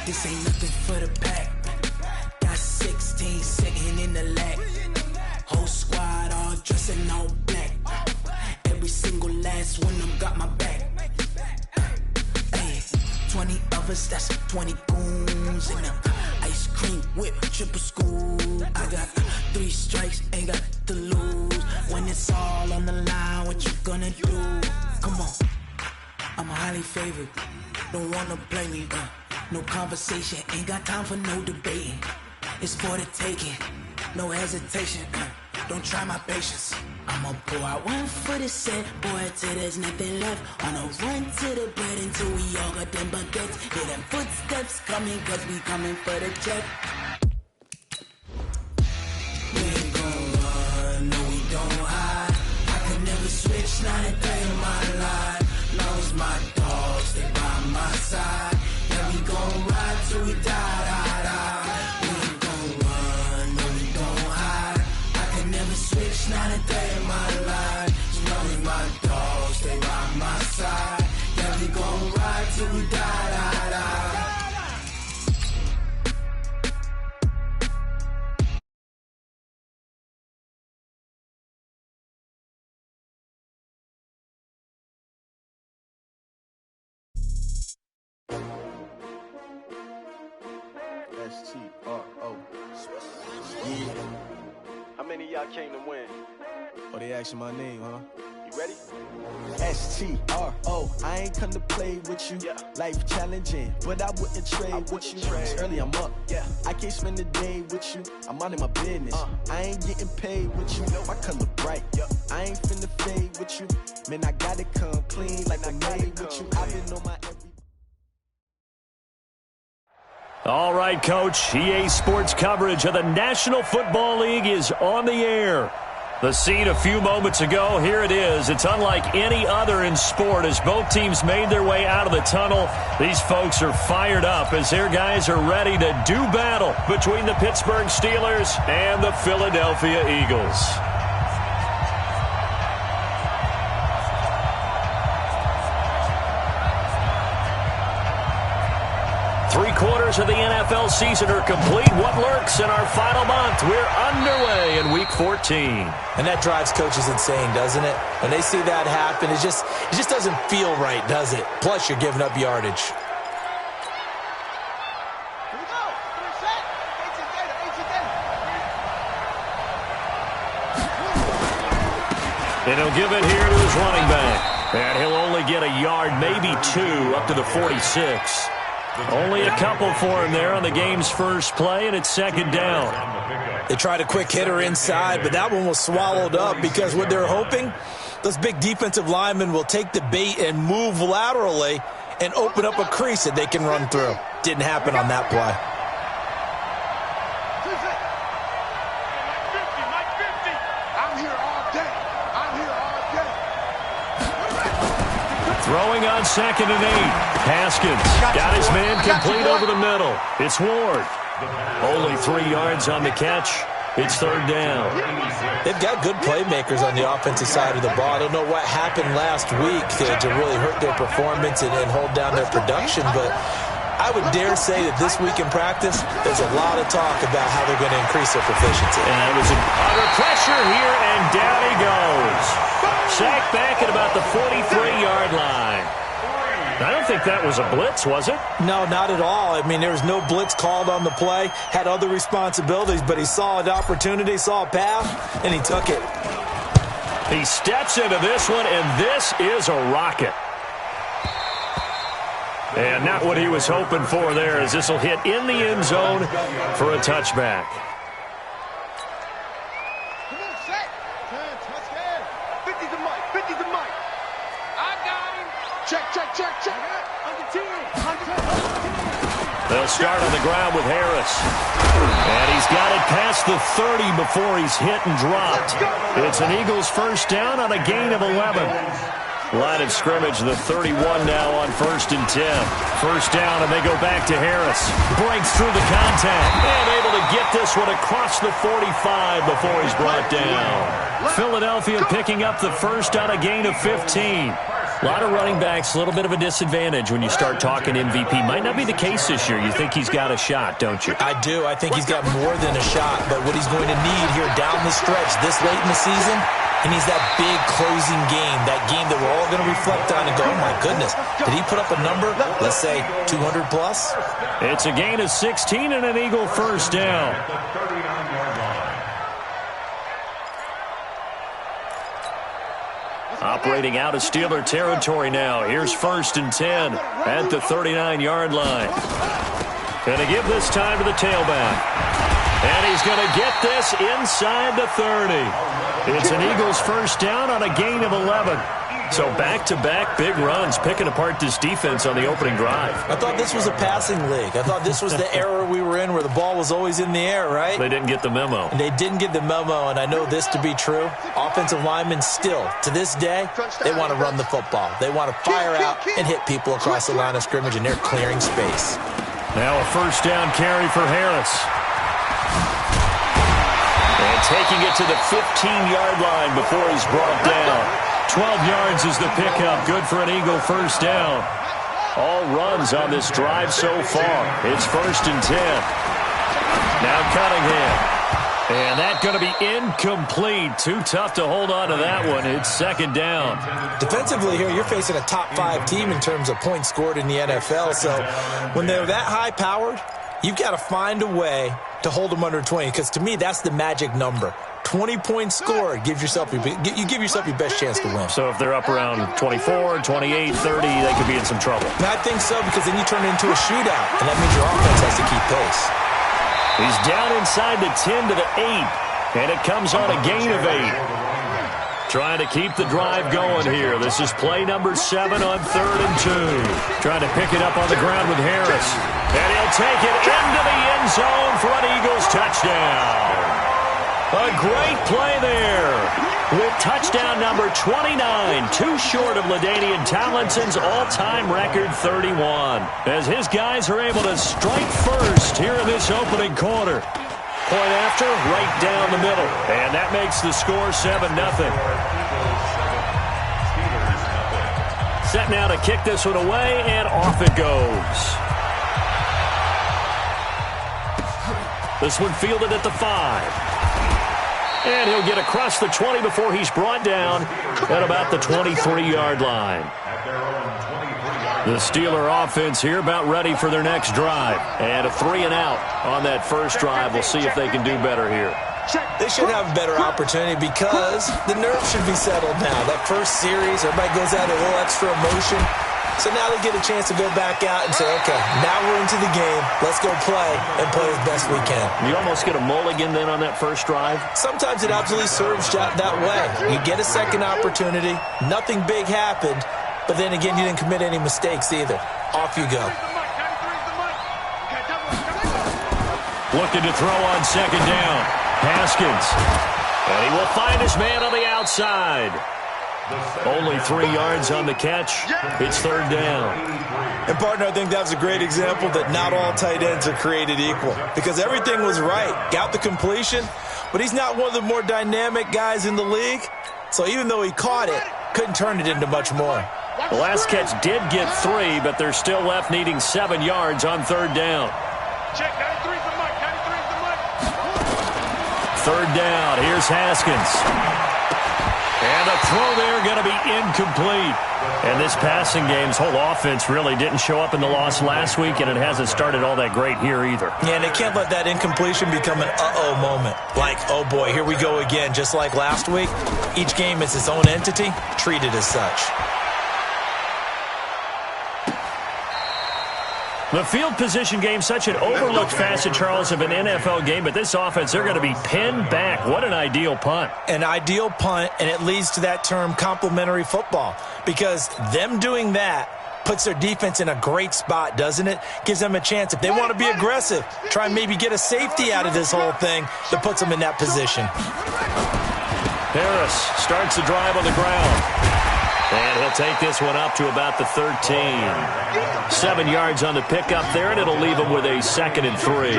This ain't nothing for the pack. Got 16 sitting in the lap. Whole squad all dressed in all black. Every single last one of them got my back. Hey, 20 of us, that's 20 goons in them. Ice cream whip, triple scoop. I got 3 strikes, ain't got to lose. When it's all on the line, what you gonna do? Come on, I'm highly favored. Don't wanna play me, no conversation, ain't got time for no debating. It's for the taking, no hesitation, don't try my patience. I'ma pull out one for the set, boy, till there's nothing left. On a run to the bread until we all got them baguettes. Hear them footsteps coming, cause we coming for the check. We ain't gon' run, no we don't hide. I could never switch, not a day in my life. Long as my dogs, they by my side. Yeah, we gon' ride till we die, die, die. We ain't gon' run, no we don't hide. I could never switch, not a day in my life. As long as my dogs, they by my side. Yeah, we gon' ride till we die, die, die. S-T-R-O. Yeah. How many of y'all came to win? Oh, they asking my name, huh? You ready? S-T-R-O. I ain't come to play with you. Yeah. Life challenging, but I wouldn't trade with you. It's early, I'm up. Yeah. I can't spend the day with you. I'm minding my business. I ain't getting paid with you. My color bright. Yep. I ain't finna fade with you. Man, I gotta come clean like I made with you. I've been on my every. All right, Coach. EA Sports coverage of the National Football League is on the air. The scene a few moments ago, here it is. It's unlike any other in sport as both teams made their way out of the tunnel. These folks are fired up as their guys are ready to do battle between the Pittsburgh Steelers and the Philadelphia Eagles. Three-quarters of the NFL season are complete. What lurks in our final month? We're underway in Week 14. And that drives coaches insane, doesn't it? When they see that happen, it just doesn't feel right, does it? Plus, you're giving up yardage. Here we go. We're set. And he'll give it here to his running back. And he'll only get a yard, maybe 2, up to the 46. Only a couple for him there on the game's first play, and it's second down. They tried a quick hitter inside, but that one was swallowed up because what they're hoping, those big defensive linemen will take the bait and move laterally and open up a crease that they can run through. Didn't happen on that play. Throwing on 2nd and 8. Haskins got his man complete over the middle. It's Ward. Only 3 yards on the catch. It's third down. They've got good playmakers on the offensive side of the ball. I don't know what happened last week to really hurt their performance and hold down their production, but I would dare say that this week in practice, there's a lot of talk about how they're going to increase their proficiency. And that was under pressure here, and down he goes. Sacked back at about the 43-yard line. I don't think that was a blitz, was it? No, not at all. I mean, there was no blitz called on the play. Had other responsibilities, but he saw an opportunity, saw a path, and he took it. He steps into this one, and this is a rocket. And not what he was hoping for there, as this will hit in the end zone for a touchback. Come on, set. Touchdown. 50 to Mike. 50 to Mike. I got him. Check. Under 10. They'll start on the ground with Harris. And he's got it past the 30 before he's hit and dropped. It's an Eagles first down on a gain of 11. Line of scrimmage, the 31 now on 1st and 10. First down, and they go back to Harris. Breaks through the contact. And able to get this one across the 45 before he's brought down. Philadelphia picking up the first on a gain of 15. A lot of running backs, a little bit of a disadvantage when you start talking MVP. Might not be the case this year. You think he's got a shot, don't you? I do. I think he's got more than a shot. But what he's going to need here down the stretch this late in the season, he needs that big closing game, that game that we're all going to reflect on and go, oh, my goodness, did he put up a number, let's say 200 plus? It's a gain of 16 and an Eagle first down. Operating out of Steeler territory now. Here's 1st and 10 at the 39-yard line. Going to give this time to the tailback. And he's going to get this inside the 30. It's an Eagles first down on a gain of 11. So back-to-back big runs, picking apart this defense on the opening drive. I thought this was a passing league. I thought this was the era we were in where the ball was always in the air, right? They didn't get the memo. And they didn't get the memo, and I know this to be true. Offensive linemen still, to this day, they want to run the football. They want to fire out and hit people across the line of scrimmage, and they're clearing space. Now a first down carry for Harris. And taking it to the 15-yard line before he's brought down. 12 yards is the pickup. Good for an Eagle first down. All runs on this drive so far. It's 1st and 10. Now Cunningham. And that's going to be incomplete. Too tough to hold on to that one. It's 2nd down. Defensively here, you're facing a top 5 team in terms of points scored in the NFL. So when they're that high-powered, you've got to find a way to hold them under 20. Because to me, that's the magic number. 20 points scored, you give yourself your best chance to win. So if they're up around 24, 28, 30, they could be in some trouble. And I think so, because then you turn it into a shootout, and that means your offense has to keep pace. He's down inside the 10 to the 8, and it comes on a gain of 8. Trying to keep the drive going here. This is play number 7 on 3rd and 2. Trying to pick it up on the ground with Harris. And he'll take it into the end zone for an Eagles touchdown. A great play there with touchdown number 29, too short of LaDainian Tomlinson's all-time record 31, as his guys are able to strike first here in this opening quarter. Point after, right down the middle, and that makes the score 7-0. Set now to kick this one away, and off it goes. This one fielded at the 5. And he'll get across the 20 before he's brought down at about the 23-yard line. The Steeler offense here about ready for their next drive. And a 3-and-out on that first drive. We'll see if they can do better here. They should have a better opportunity because the nerves should be settled now. That first series, everybody goes out a little extra emotion. So now they get a chance to go back out and say, okay, now we're into the game. Let's go play and play as best we can. You almost get a mulligan then on that first drive? Sometimes it absolutely serves that way. You get a second opportunity. Nothing big happened. But then again, you didn't commit any mistakes either. Off you go. Looking to throw on 2nd down. Haskins. And he will find his man on the outside. Only 3 yards on the catch. It's 3rd down. And, partner, I think that was a great example that not all tight ends are created equal. Because everything was right. Got the completion, but he's not one of the more dynamic guys in the league. So even though he caught it, couldn't turn it into much more. The last catch did get 3, but they're still left needing 7 yards on 3rd down. Check, 93's the mic, 93's the mic. 3rd down, here's Haskins. And a throw there going to be incomplete. And this passing game's whole offense really didn't show up in the loss last week, and it hasn't started all that great here either. Yeah, and they can't let that incompletion become an uh-oh moment. Like, oh boy, here we go again. Just like last week, each game is its own entity, treated as such. The field position game, such an overlooked facet, Charles, of an NFL game, but this offense, they're going to be pinned back. What an ideal punt. An ideal punt, and it leads to that term complementary football, because them doing that puts their defense in a great spot, doesn't it? Gives them a chance. If they want to be aggressive, try and maybe get a safety out of this whole thing that puts them in that position. Harris starts the drive on the ground. And he'll take this one up to about the 13. 7 yards on the pickup there, and it'll leave him with a 2nd and 3.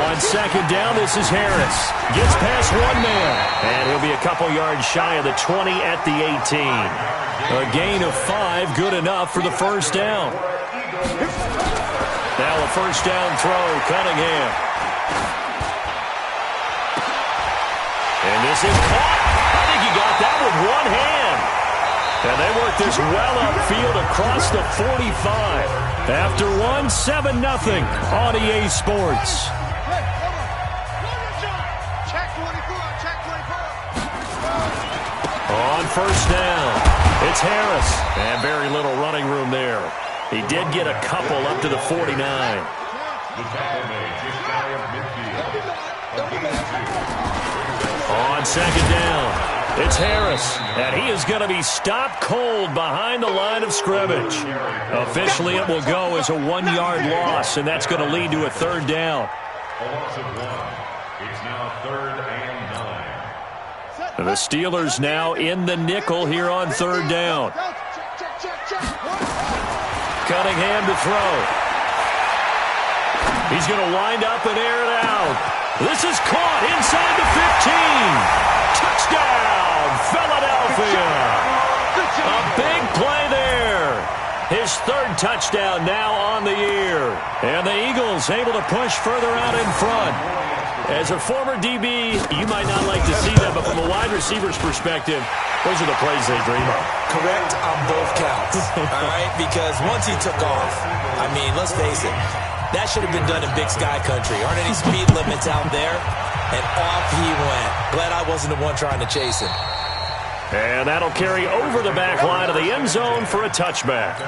On second down, this is Harris. Gets past one man, and he'll be a couple yards shy of the 20 at the 18. A gain of 5, good enough for the first down. Now a first down throw, Cunningham. And this is caught. I think he got that with one hand. And they work this well upfield across the 45. After 7-0 on EA Sports. On first down, it's Harris. And very little running room there. He did get a couple up to the 49. On second down, it's Harris. And he is going to be stopped cold behind the line of scrimmage. Officially, it will go as a 1-yard loss, and that's going to lead to a third down. A loss of 1. It's now 3rd and 9. The Steelers now in the nickel here on third down. Cunningham to throw. He's going to wind up and air it out. This is caught inside the 15. Touchdown, Philadelphia. A big play there. His 3rd touchdown now on the year. And the Eagles able to push further out in front. As a former DB, you might not like to see that, but from a wide receiver's perspective, those are the plays they dream of. Correct on both counts, all right? Because once he took off, I mean, let's face it, that should have been done in Big Sky Country. Aren't any speed limits out there? And off he went. Glad I wasn't the one trying to chase him. And that'll carry over the back line of the end zone for a touchback.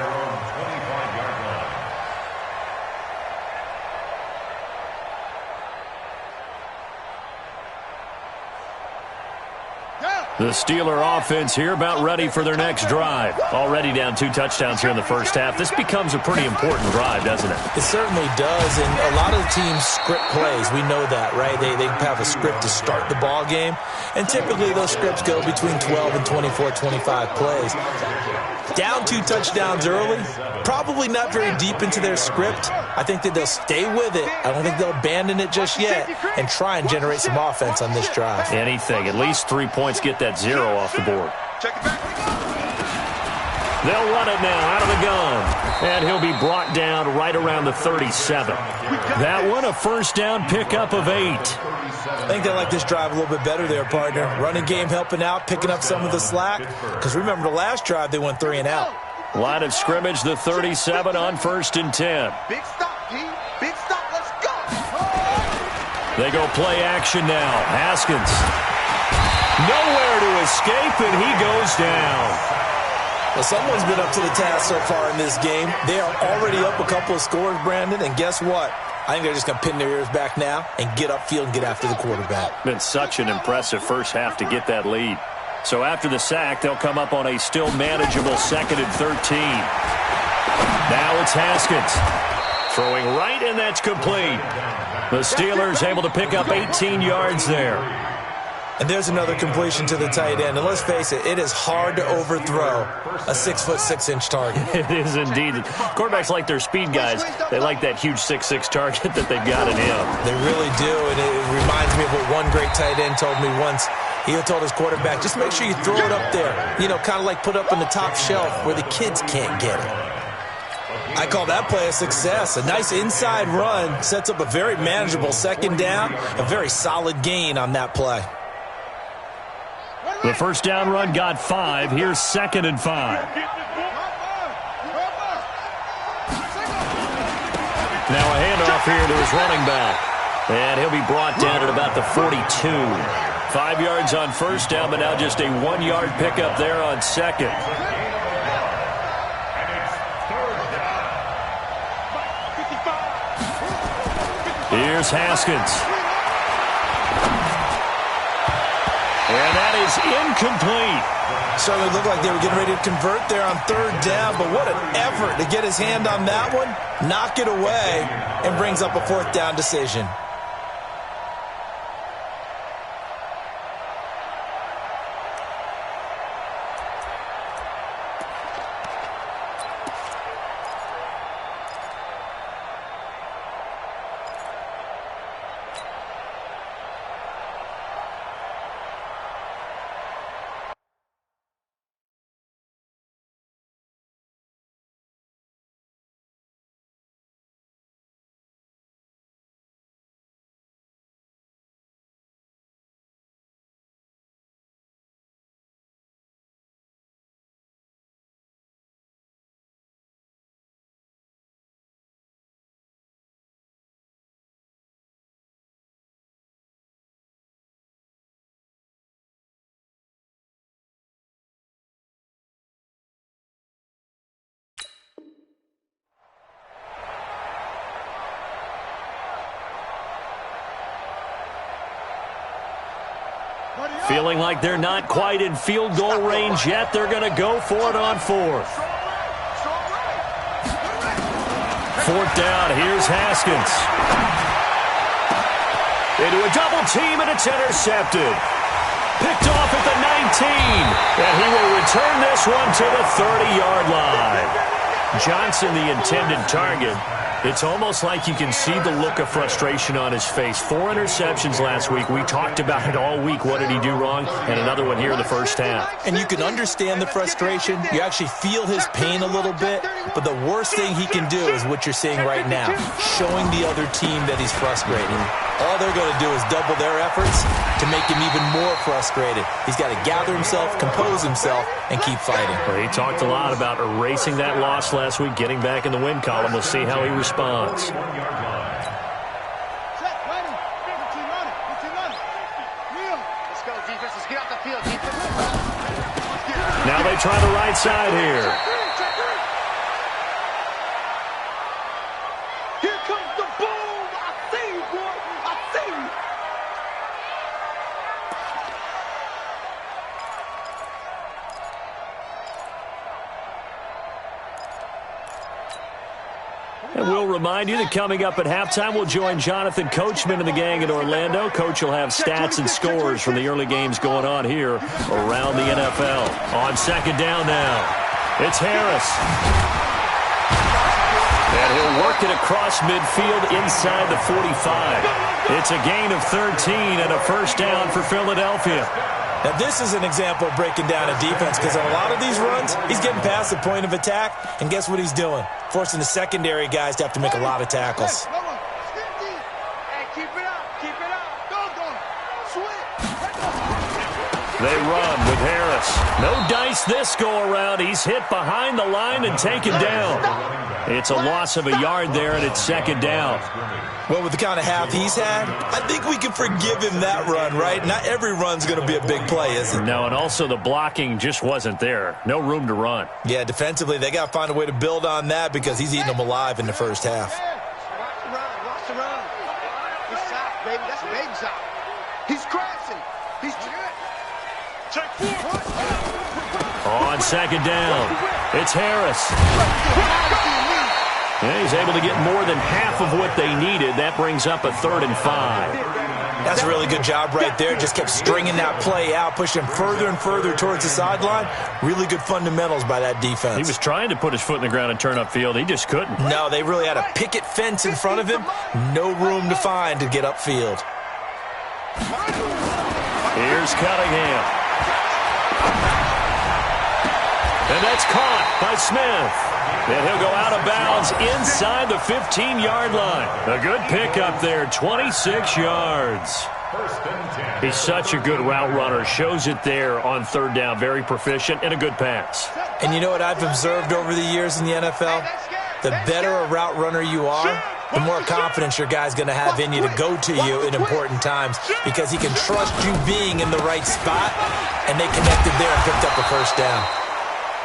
The Steeler offense here about ready for their next drive. Already down 2 touchdowns here in the first half. This becomes a pretty important drive, doesn't it? It certainly does, and a lot of the teams script plays. We know that, right? They have a script to start the ball game, and typically those scripts go between 12 and 24, 25 plays. Down 2 touchdowns early, probably not very deep into their script. I think that they'll stay with it. I don't think they'll abandon it just yet and try and generate some offense on this drive. Anything. At least 3 points, get that 0 off the board. They'll run it now out of the gun. And he'll be brought down right around the 37. That one a first down pickup of 8. I think they like this drive a little bit better there, partner. Running game helping out, picking up some of the slack. Because remember the last drive, they went 3 and out. Line of scrimmage, the 37 on 1st and 10. Big stop, P. Big stop. Let's go. They go play action now. Haskins. Nowhere to escape, and he goes down. Well, someone's been up to the task so far in this game. They are already up a couple of scores, Brandon, and guess what? I think they're just going to pin their ears back now and get upfield and get after the quarterback. Been such an impressive first half to get that lead. So after the sack, they'll come up on a still manageable 2nd and 13. Now it's Haskins. Throwing right, and that's complete. The Steelers able to pick up 18 yards there. And there's another completion to the tight end. And let's face it, it is hard to overthrow a 6'6" target. It is indeed. Quarterbacks like their speed guys. They like that huge 6'6" target that they've got in him. They really do, and it reminds me of what one great tight end told me once. He told his quarterback, just make sure you throw it up there. You know, kind of like put up on the top shelf where the kids can't get it. I call that play a success. A nice inside run sets up a very manageable 2nd down. A very solid gain on that play. The first down run got 5. Here's 2nd and 5. Now a handoff here to his running back. And he'll be brought down at about the 42. 5 yards on first down, but now just a 1-yard pickup there on 2nd. Here's Haskins. And that is incomplete. Certainly looked like they were getting ready to convert there on 3rd down, but what an effort to get his hand on that one, knock it away, and brings up a 4th down decision. Feeling like they're not quite in field goal range yet, they're going to go for it on fourth. Fourth down, here's Haskins. Into a double team, and it's intercepted. Picked off at the 19, and he will return this one to the 30-yard line. Johnson, the intended target. It's almost like you can see the look of frustration on his face. 4 interceptions last week. We talked about it all week. What did he do wrong? And another one here in the first half. And you can understand the frustration. You actually feel his pain a little bit. But the worst thing he can do is what you're seeing right now, showing the other team that he's frustrated. All they're going to do is double their efforts to make him even more frustrated. He's got to gather himself, compose himself, and keep fighting. Well, he talked a lot about erasing that loss last week, getting back in the win column. We'll see how he responds. Now they try the right side here. Here comes the boom. I see you, boy. I see you. And we'll remind you that coming up at halftime, we'll join Jonathan Coachman and the gang in Orlando. Coach will have stats and scores from the early games going on here around the NFL. On second down now, it's Harris. And he'll work it across midfield inside the 45. It's a gain of 13 and a first down for Philadelphia. Now, this is an example of breaking down a defense because on a lot of these runs, he's getting past the point of attack, and guess what he's doing? Forcing the secondary guys to have to make a lot of tackles. Hey, keep it up. Keep it up. Go. Switch. They run with Harris. No dice this go-around. He's hit behind the line and taken down. It's a loss of a yard there, and it's second down. Well, with the kind of half he's had, I think we can forgive him that run, right? Not every run's going to be a big play, is it? No, and also the blocking just wasn't there. No room to run. Yeah, defensively, they got to find a way to build on that because he's eating them alive in the first half. Watch the run. He's soft, baby. That's a baby soft. He's crashing. He's check four. On second down, it's Harris. And he's able to get more than half of what they needed. That brings up a 3rd and 5. That's a really good job right there. Just kept stringing that play out, pushing him further and further towards the sideline. Really good fundamentals by that defense. He was trying to put his foot in the ground and turn upfield. He just couldn't. No, they really had a picket fence in front of him. No room to find to get upfield. Here's Cunningham. And that's caught by Smith. And he'll go out of bounds inside the 15-yard line. A good pickup there, 26 yards. He's such a good route runner. Shows it there on 3rd down. Very proficient and a good pass. And you know what I've observed over the years in the NFL? The better a route runner you are, the more confidence your guy's going to have in you to go to you in important times because he can trust you being in the right spot, and they connected there and picked up a first down.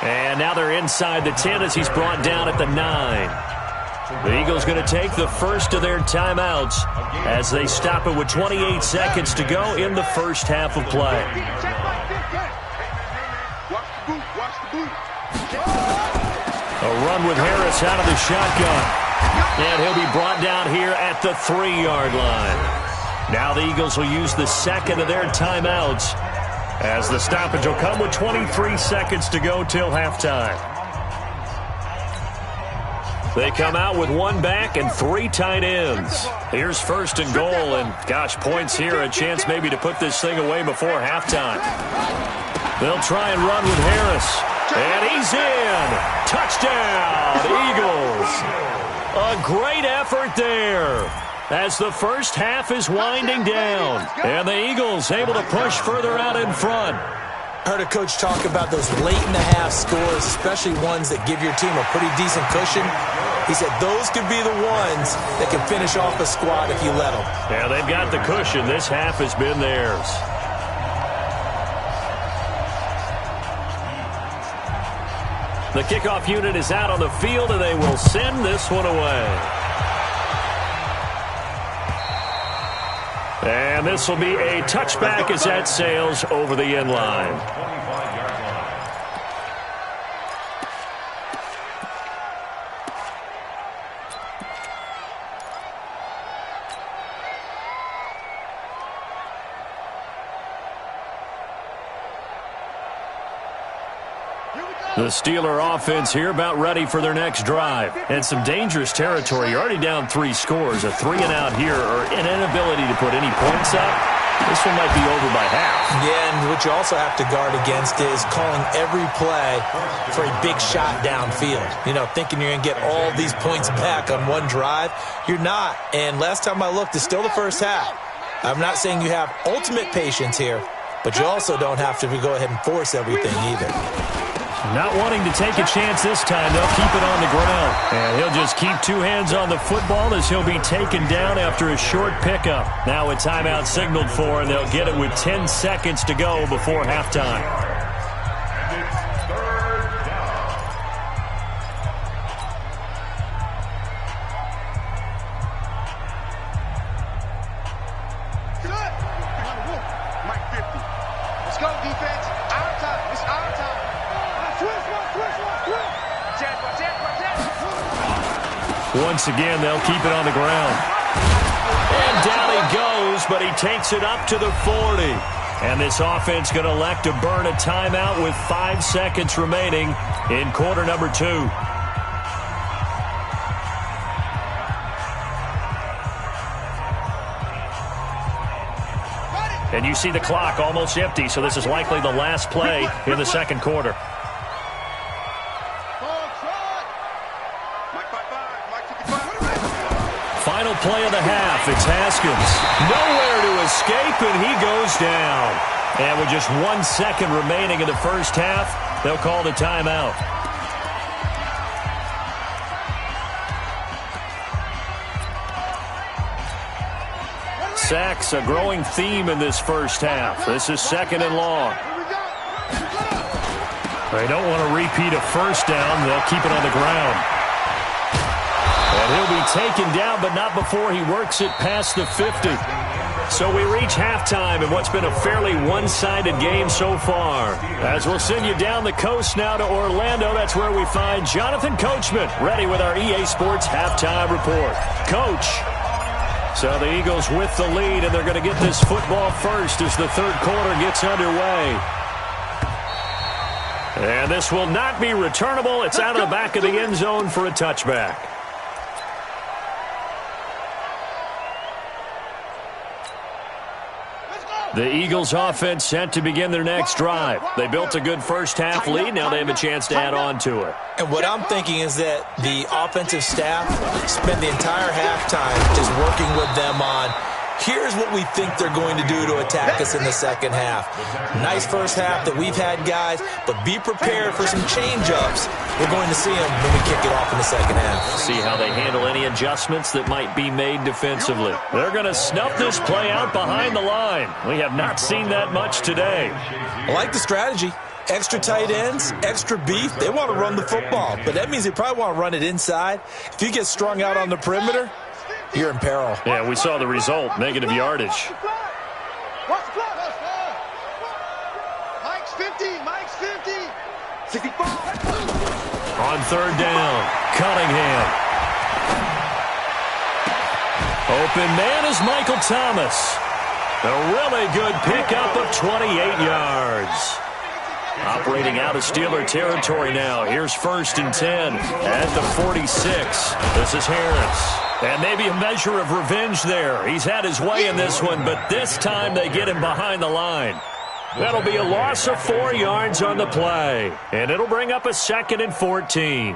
And now they're inside the 10 as he's brought down at the 9. The Eagles going to take the first of their timeouts as they stop it with 28 seconds to go in the first half of play. A run with Harris out of the shotgun. And he'll be brought down here at the 3-yard line. Now the Eagles will use the second of their timeouts as the stoppage will come with 23 seconds to go till halftime. They come out with 1 back and 3 tight ends. Here's 1st and goal, and gosh, points here, a chance maybe to put this thing away before halftime. They'll try and run with Harris, and he's in. Touchdown, Eagles. A great effort there as the first half is winding down, and the Eagles able to push further out in front. Heard a coach talk about those late-in-the-half scores, especially ones that give your team a pretty decent cushion. He said those could be the ones that can finish off a squad if you let them. Yeah, they've got the cushion. This half has been theirs. The kickoff unit is out on the field, and they will send this one away. And this will be a touchback as that sails over the end line. The Steeler offense here about ready for their next drive. And some dangerous territory. You're already down 3 scores. A 3-and-out here or an inability to put any points up. This one might be over by half. Yeah, and what you also have to guard against is calling every play for a big shot downfield. You know, thinking you're going to get all these points back on one drive. You're not. And last time I looked, it's still the first half. I'm not saying you have ultimate patience here, but you also don't have to go ahead and force everything either. Not wanting to take a chance this time, they'll keep it on the ground. And he'll just keep 2 hands on the football as he'll be taken down after a short pickup. Now a timeout signaled for, and they'll get it with 10 seconds to go before halftime. And it's 3rd down. Good. Mike 50. Let's go, defense. Our time. It's our time. Once again, they'll keep it on the ground. And down he goes, but he takes it up to the 40. And this offense going to elect to burn a timeout with 5 seconds remaining in quarter number 2. And you see the clock almost empty, so this is likely the last play in the second quarter. Final play of the half. It's Haskins. Nowhere to escape, and he goes down. And with just 1 second remaining in the first half, they'll call the timeout. Sacks, a growing theme in this first half. This is 2nd and long. They don't want to repeat a first down. They'll keep it on the ground. And he'll be taken down, but not before he works it past the 50. So we reach halftime in what's been a fairly one-sided game so far. As we'll send you down the coast now to Orlando, that's where we find Jonathan Coachman, ready with our EA Sports halftime report. Coach. So the Eagles with the lead, and they're going to get this football first as the third quarter gets underway. And this will not be returnable. It's out of the back of the end zone for a touchback. The Eagles offense set to begin their next drive. They built a good first half lead. Now they have a chance to add on to it. And what I'm thinking is that the offensive staff spend the entire halftime just working with them on, here's what we think they're going to do to attack us in the second half. Nice first half that we've had, guys, but be prepared for some change-ups. We're going to see them when we kick it off in the second half. See how they handle any adjustments that might be made defensively. They're going to snuff this play out behind the line. We have not seen that much today. I like the strategy. Extra tight ends, extra beef. They want to run the football, but that means they probably want to run it inside. If you get strung out on the perimeter, you're in peril. Yeah, we saw the result, negative yardage. Mike's 50, Mike's 50. 65. On third down, Cunningham. Open man is Michael Thomas. A really good pickup of 28 yards. Operating out of Steeler territory now. Here's 1st and 10 at the 46. This is Harris. And maybe a measure of revenge there. He's had his way in this one, but this time they get him behind the line. That'll be a loss of 4 yards on the play. And it'll bring up a 2nd and 14.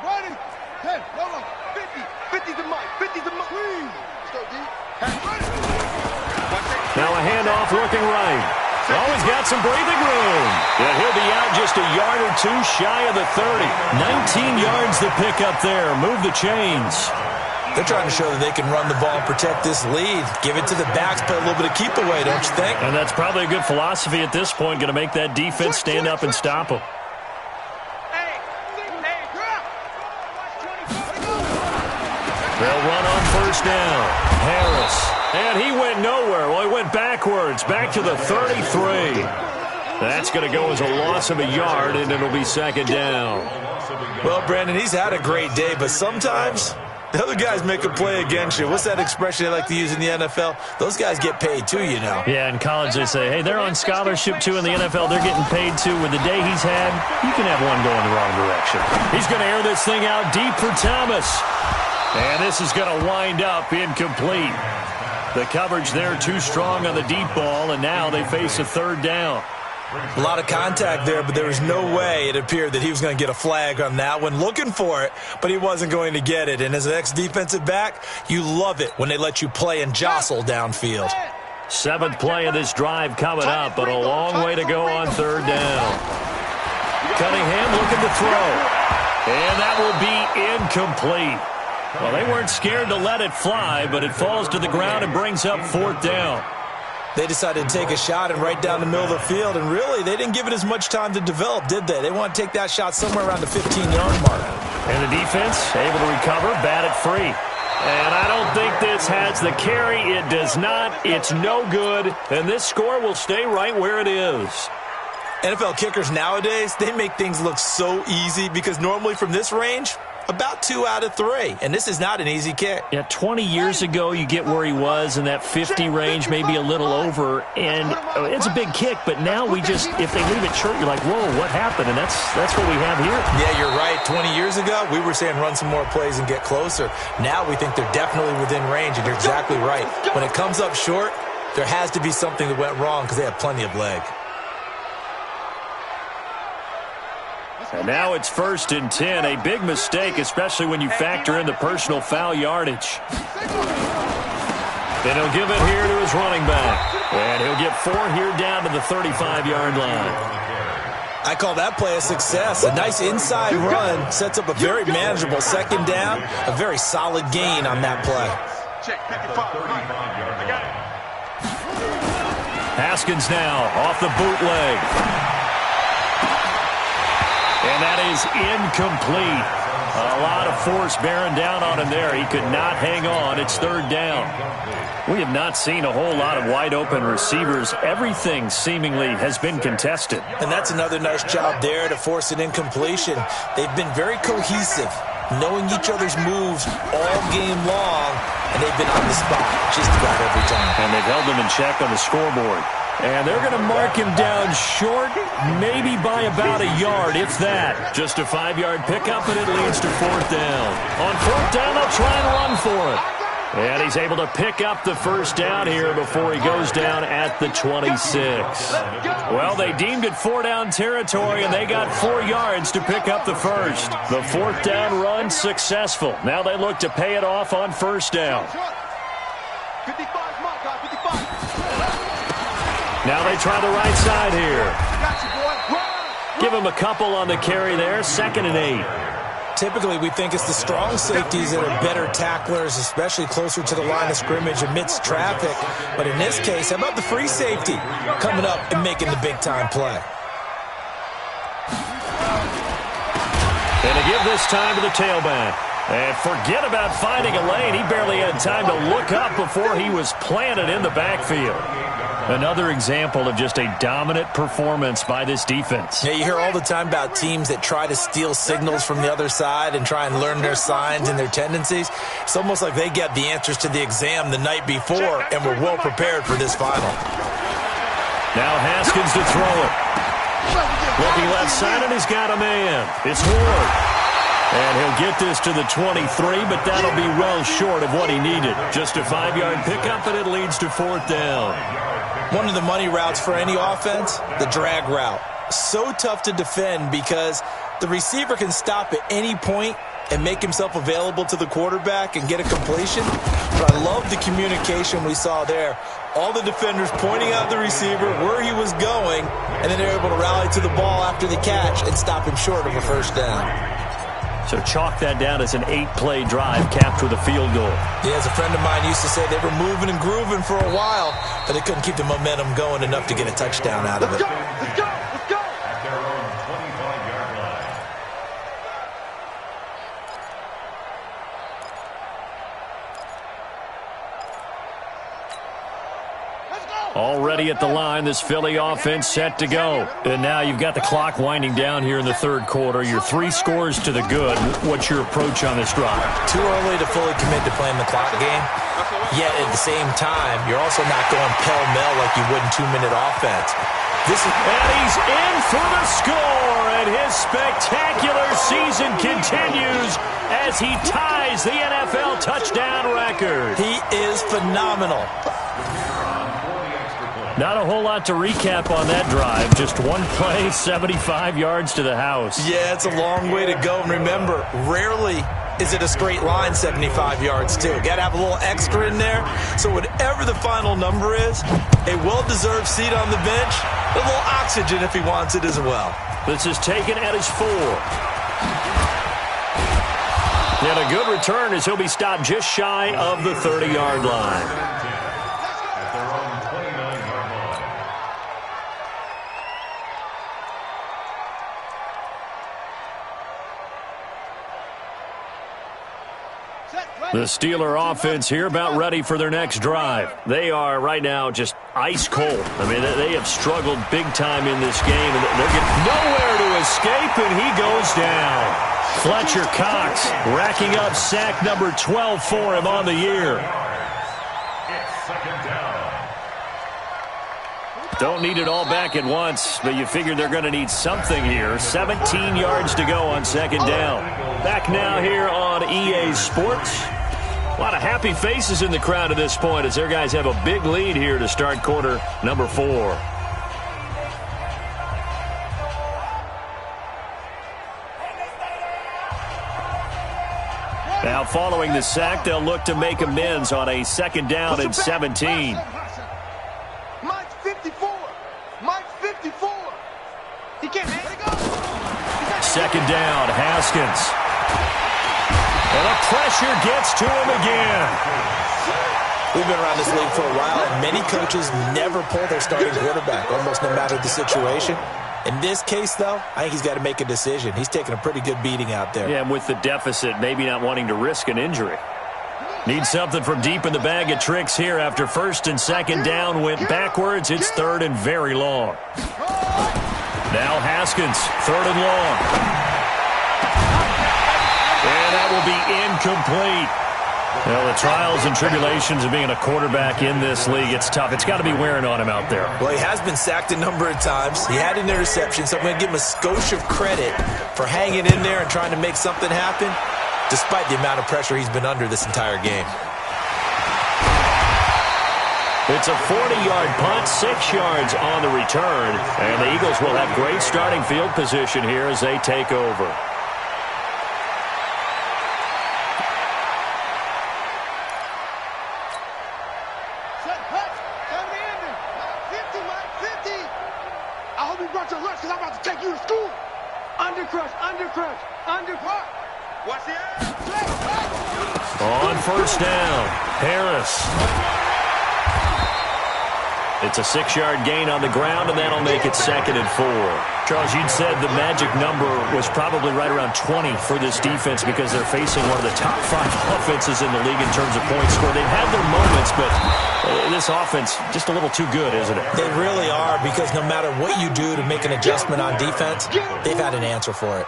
Ready. 10, 50. 50 to Mike. 50 to Mike. Let's go, D. Now a handoff looking right. Always got some breathing room. And he'll be out just a yard or 2 shy of the 30. 19 yards to pick up there. Move the chains. They're trying to show that they can run the ball and protect this lead. Give it to the backs, play a little bit of keep away, don't you think? And that's probably a good philosophy at this point. Going to make that defense stand up and stop them. Hey, now. Harris. And he went nowhere. Well, he went backwards, back to the 33. That's going to go as a loss of a yard, and it'll be second down. Well, Brandon, he's had a great day, but sometimes the other guys make a play against you. What's that expression they like to use in the NFL? Those guys get paid too, you know. Yeah, in college they say, hey, they're on scholarship too. In the NFL, they're getting paid too. With the day he's had, you can have one going the wrong direction. He's going to air this thing out deep for Thomas. And this is going to wind up incomplete. The coverage there too strong on the deep ball, and now they face a third down. A lot of contact there, but there was no way it appeared that he was going to get a flag on that one. Looking for it, but he wasn't going to get it. And as an ex-defensive back, you love it when they let you play and jostle downfield. 7th play of this drive coming up, but a long way to go on third down. Cunningham looking to throw. And that will be incomplete. Well, they weren't scared to let it fly, but it falls to the ground and brings up 4th down. They decided to take a shot and right down the middle of the field, and really, they didn't give it as much time to develop, did they? They want to take that shot somewhere around the 15-yard mark. And the defense able to recover, bat it free. And I don't think this has the carry. It does not. It's no good. And this score will stay right where it is. NFL kickers nowadays, they make things look so easy because normally from this range, about 2 out of 3, and this is not an easy kick. Yeah, 20 years ago, you get where he was in that 50 range, maybe a little over, and it's a big kick, but now we just, if they leave it short, you're like, whoa, what happened? And that's what we have here. Yeah, you're right. 20 years ago, we were saying run some more plays and get closer. Now we think they're definitely within range, and you're exactly right. When it comes up short, there has to be something that went wrong because they have plenty of leg. And now it's 1st and 10, a big mistake, especially when you factor in the personal foul yardage. Then he'll give it here to his running back. And he'll get 4 here down to the 35-yard line. I call that play a success. A nice inside run sets up a very manageable second down, a very solid gain on that play. Haskins now off the bootleg. And that is incomplete. A lot of force bearing down on him there. He could not hang on. It's 3rd down. We have not seen a whole lot of wide-open receivers. Everything seemingly has been contested. And that's another nice job there to force an incompletion. They've been very cohesive, knowing each other's moves all game long, and they've been on the spot just about every time. And they've held them in check on the scoreboard. And they're going to mark him down short, maybe by about a yard, if that. Just a 5-yard pickup, and it leads to 4th down. On 4th down, they'll try and run for it. And he's able to pick up the 1st down here before he goes down at the 26. Well, they deemed it 4-down territory, and they got 4 yards to pick up the 1st. The 4th down run successful. Now they look to pay it off on 1st down. 55, Mark, 55. Now they try the right side here. Give him a couple on the carry there. 2nd and 8. Typically, we think it's the strong safeties that are better tacklers, especially closer to the line of scrimmage amidst traffic. But in this case, how about the free safety coming up and making the big-time play? And to give this time to the tailback. And forget about finding a lane. He barely had time to look up before he was planted in the backfield. Another example of just a dominant performance by this defense. Yeah, you hear all the time about teams that try to steal signals from the other side and try and learn their signs and their tendencies. It's almost like they get the answers to the exam the night before and were well prepared for this final. Now Haskins to throw it. Looking left side, and he's got a man. It's Ward. And he'll get this to the 23, but that'll be well short of what he needed. Just a 5-yard pickup, and it leads to 4th down. One of the money routes for any offense, the drag route. So tough to defend because the receiver can stop at any point and make himself available to the quarterback and get a completion. But I love the communication we saw there. All the defenders pointing out the receiver, where he was going, and then they're able to rally to the ball after the catch and stop him short of a 1st down. So chalk that down as an 8-play drive capped with a field goal. Yeah, as a friend of mine used to say, they were moving and grooving for a while, but they couldn't keep the momentum going enough to get a touchdown out of it. Let's go! At their own 25-yard line. Already at the line, this Philly offense set to go. And now you've got the clock winding down here in the third quarter. You're 3 scores to the good. What's your approach on this drive? Too early to fully commit to playing the clock game. Yet at the same time, you're also not going pell-mell like you would in 2-minute offense. And he's in for the score, and his spectacular season continues as he ties the NFL touchdown record. He is phenomenal. Not a whole lot to recap on that drive. Just one play, 75 yards to the house. Yeah, it's a long way to go. And remember, rarely is it a straight line 75 yards, too. Got to have a little extra in there. So whatever the final number is, a well-deserved seat on the bench, a little oxygen if he wants it as well. This is taken at his 4. And a good return as he'll be stopped just shy of the 30-yard line. The Steeler offense here about ready for their next drive. They are right now just ice cold. I mean, they have struggled big time in this game, and they're getting nowhere to escape, and he goes down. Fletcher Cox racking up sack number 12 for him on the year. Don't need it all back at once, but you figure they're going to need something here. 17 yards to go on second down. Back now here on EA Sports. A lot of happy faces in the crowd at this point as their guys have a big lead here to start quarter number 4. Now following the sack, they'll look to make amends on a second down and 17. Mike's 54. Mike's 54. He can't let it go. Second down, Haskins. And the pressure gets to him again. We've been around this league for a while, and many coaches never pull their starting quarterback, almost no matter the situation. In this case, though, I think he's got to make a decision. He's taking a pretty good beating out there. Yeah, and with the deficit, maybe not wanting to risk an injury. Need something from deep in the bag of tricks here after first and second down went backwards. It's third and very long. Now Haskins, third and long. And that will be incomplete. Well, the trials and tribulations of being a quarterback in this league, it's tough. It's got to be wearing on him out there. Well, he has been sacked a number of times. He had an interception, so I'm going to give him a skosh of credit for hanging in there and trying to make something happen, despite the amount of pressure he's been under this entire game. It's a 40-yard punt, 6 yards on the return, and the Eagles will have great starting field position here as they take over. On first down, Harris. It's a 6-yard gain on the ground, and that'll make it second and 4. Charles, you'd said the magic number was probably right around 20 for this defense because they're facing one of the top 5 offenses in the league in terms of points scored. They've had their moments, but this offense just a little too good, isn't it? They really are, because no matter what you do to make an adjustment on defense, they've had an answer for it.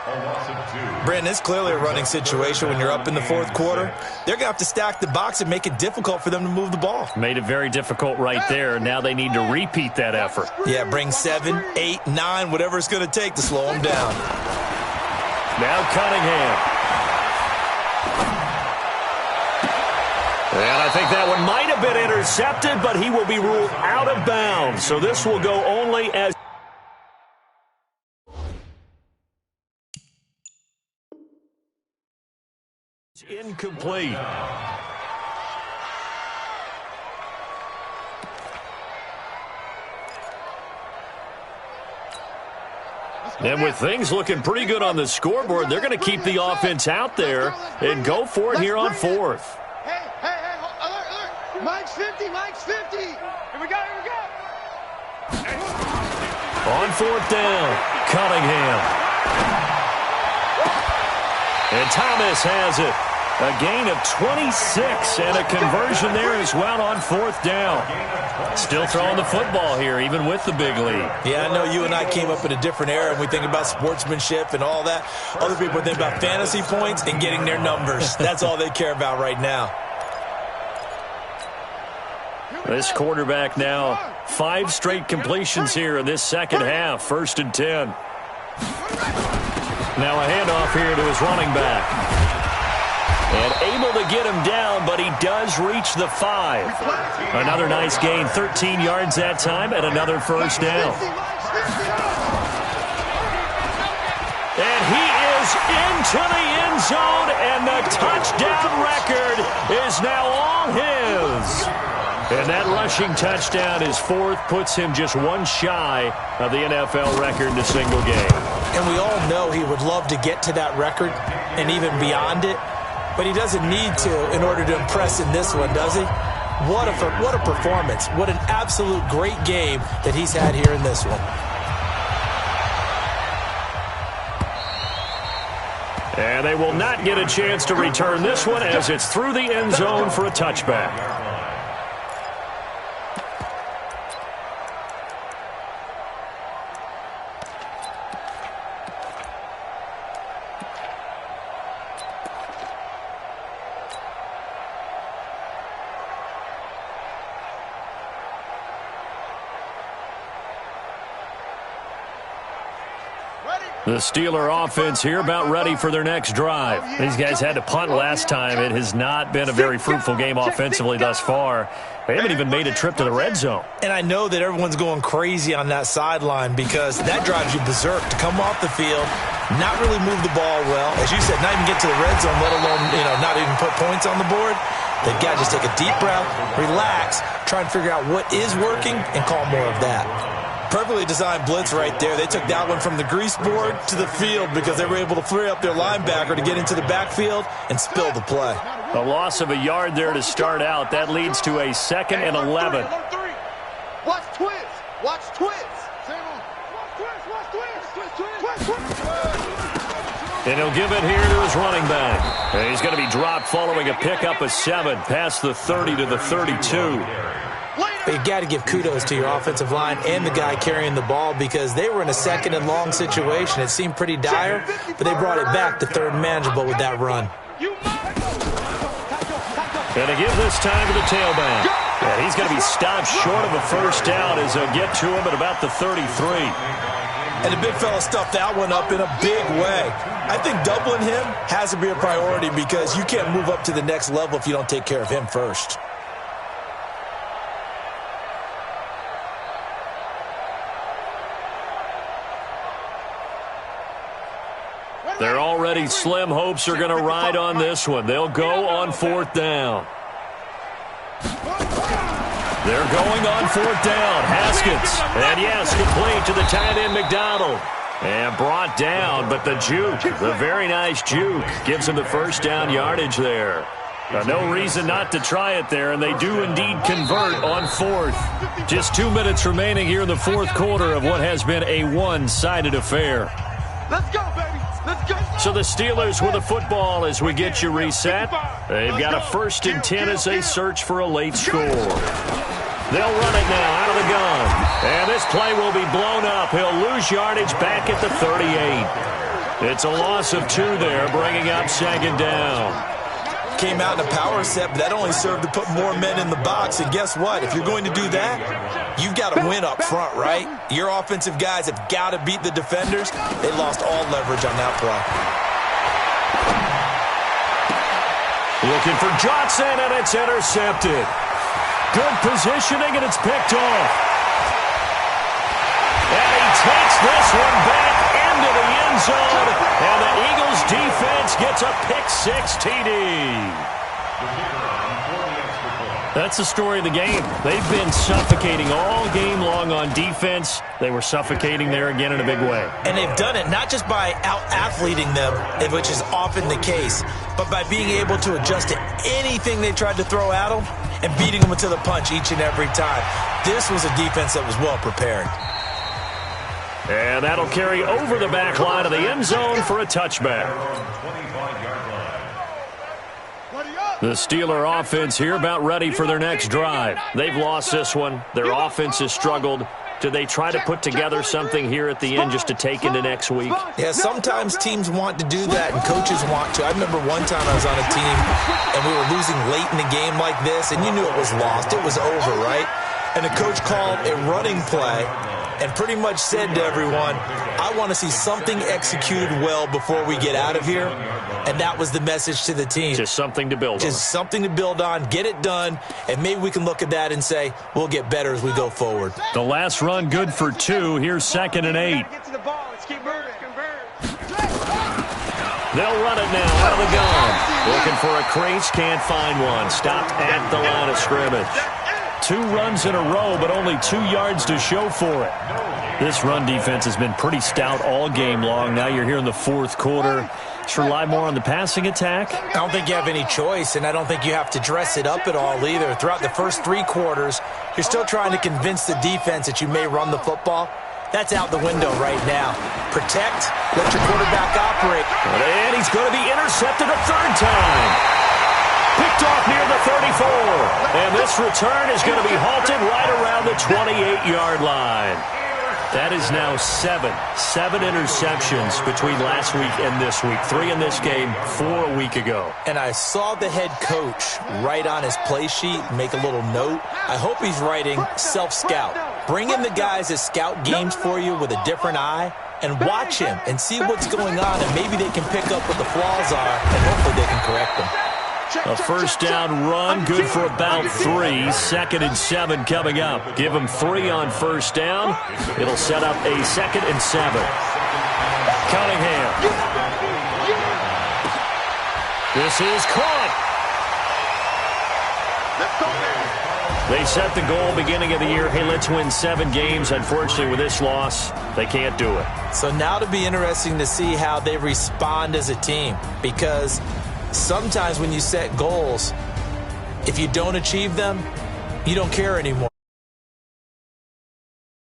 Brandon, it's clearly a running situation when you're up in the fourth quarter. They're going to have to stack the box and make it difficult for them to move the ball. Made it very difficult right there. Now they need to repeat that effort. Yeah, bring 7, 8, 9, whatever it's going to take to slow them down. Now Cunningham. And I think that one might have been intercepted, but he will be ruled out of bounds. So this will go only as incomplete. And with things looking pretty good on the scoreboard, they're going to keep the offense out there and go for it here on fourth. Hey, alert. Mike's 50, Mike's 50. Here we go. On fourth down, Cunningham. And Thomas has it. A gain of 26 and a conversion there as well on 4th down. Still throwing the football here, even with the big lead. Yeah, I know you and I came up in a different era, and we think about sportsmanship and all that. Other people think about fantasy points and getting their numbers. That's all they care about right now. This quarterback now, 5 straight completions here in this second half. 1st and 10. Now a handoff here to his running back. And able to get him down, but he does reach the 5. Another nice gain, 13 yards that time, and another 1st down. And he is into the end zone, and the touchdown record is now all his. And that rushing touchdown, his 4th, puts him just one shy of the NFL record in a single game. And we all know he would love to get to that record and even beyond it. But he doesn't need to in order to impress in this one, does he? What a performance. What an absolute great game that he's had here in this one. And they will not get a chance to return this one as it's through the end zone for a touchback. The Steeler offense here about ready for their next drive. These guys had to punt last time. It has not been a very fruitful game offensively thus far. They haven't even made a trip to the red zone. And I know that everyone's going crazy on that sideline because that drives you berserk to come off the field, not really move the ball well. As you said, not even get to the red zone, let alone, not even put points on the board. They've got to just take a deep breath, relax, try and figure out what is working, and call more of that. Perfectly designed blitz right there. They took that one from the grease board to the field because they were able to free up their linebacker to get into the backfield and spill the play. A loss of a yard there to start out. That leads to a 2nd and 11. Watch twist. Watch twist. And he'll give it here to his running back. And he's going to be dropped following a pickup of 7 past the 30 to the 32. But you got to give kudos to your offensive line and the guy carrying the ball because they were in a 2nd and long situation. It seemed pretty dire, but they brought it back to 3rd and manageable with that run. And to give this time to the tailback. And he's going to be stopped short of a 1st down as they'll get to him at about the 33. And the big fella stuffed that one up in a big way. I think doubling him has to be a priority because you can't move up to the next level if you don't take care of him first. Their already slim hopes are going to ride on this one. They'll go on 4th down. They're going on 4th down. Haskins. And yes, complete to the tight end McDonald. And brought down, but the juke, the very nice juke, gives him the 1st down yardage there. No reason not to try it there, and they do indeed convert on 4th. Just 2 minutes remaining here in the 4th quarter of what has been a one-sided affair. Let's go, baby. Let's go. So the Steelers with the football as we get you reset. They've got a 1st and 10 as they search for a late score. They'll run it now out of the gun. And this play will be blown up. He'll lose yardage back at the 38. It's a loss of 2 there, bringing up 2nd down. Came out in a power set, but that only served to put more men in the box. And guess what? If you're going to do that, you've got to win up front, right? Your offensive guys have got to beat the defenders. They lost all leverage on that play. Looking for Johnson, and it's intercepted. Good positioning, and it's picked off. And he takes this one back into the end zone, and the Eagles defense gets a pick-6 TD. That's the story of the game. They've been suffocating all game long on defense. They were suffocating there again in a big way. And they've done it not just by out-athleting them, which is often the case, but by being able to adjust to anything they tried to throw at them and beating them to the punch each and every time. This was a defense that was well prepared. And that'll carry over the back line of the end zone for a touchback. The Steeler offense here about ready for their next drive. They've lost this one. Their offense has struggled. Do they try to put together something here at the end just to take into next week? Yeah, sometimes teams want to do that and coaches want to. I remember one time I was on a team and we were losing late in the game like this, and you knew it was lost. It was over, right? And the coach called a running play and pretty much said to everyone, I want to see something executed well before we get out of here. And that was the message to the team. Just something to build on. Just something to build on, get it done, and maybe we can look at that and say, we'll get better as we go forward. The last run good for 2. Here's 2nd and 8. Get to the ball. Let's keep moving. They'll run it now out of the gun. Looking for a crease, can't find one. Stopped at the line of scrimmage. 2 runs in a row, but only 2 yards to show for it. This run defense has been pretty stout all game long. Now you're here in the 4th quarter. Just rely more on the passing attack? I don't think you have any choice, and I don't think you have to dress it up at all either. Throughout the first 3 quarters, you're still trying to convince the defense that you may run the football. That's out the window right now. Protect, let your quarterback operate. And he's going to be intercepted a 3rd time. Picked off near the 34. And this return is going to be halted right around the 28-yard line. That is now 7 interceptions between last week and this week. 3 in this game, 4 a week ago. And I saw the head coach write on his play sheet, make a little note. I hope he's writing self-scout. Bring in the guys that scout games for you with a different eye and watch him and see what's going on, and maybe they can pick up what the flaws are, and hopefully they can correct them. A 1st down run, good for about 3. 2nd and 7 coming up. Give them 3 on 1st down. It'll set up a 2nd and 7. Cunningham. This is caught. They set the goal beginning of the year. Hey, let's win 7 games. Unfortunately, with this loss, they can't do it. So now it'll be interesting to see how they respond as a team, because sometimes when you set goals, if you don't achieve them, you don't care anymore.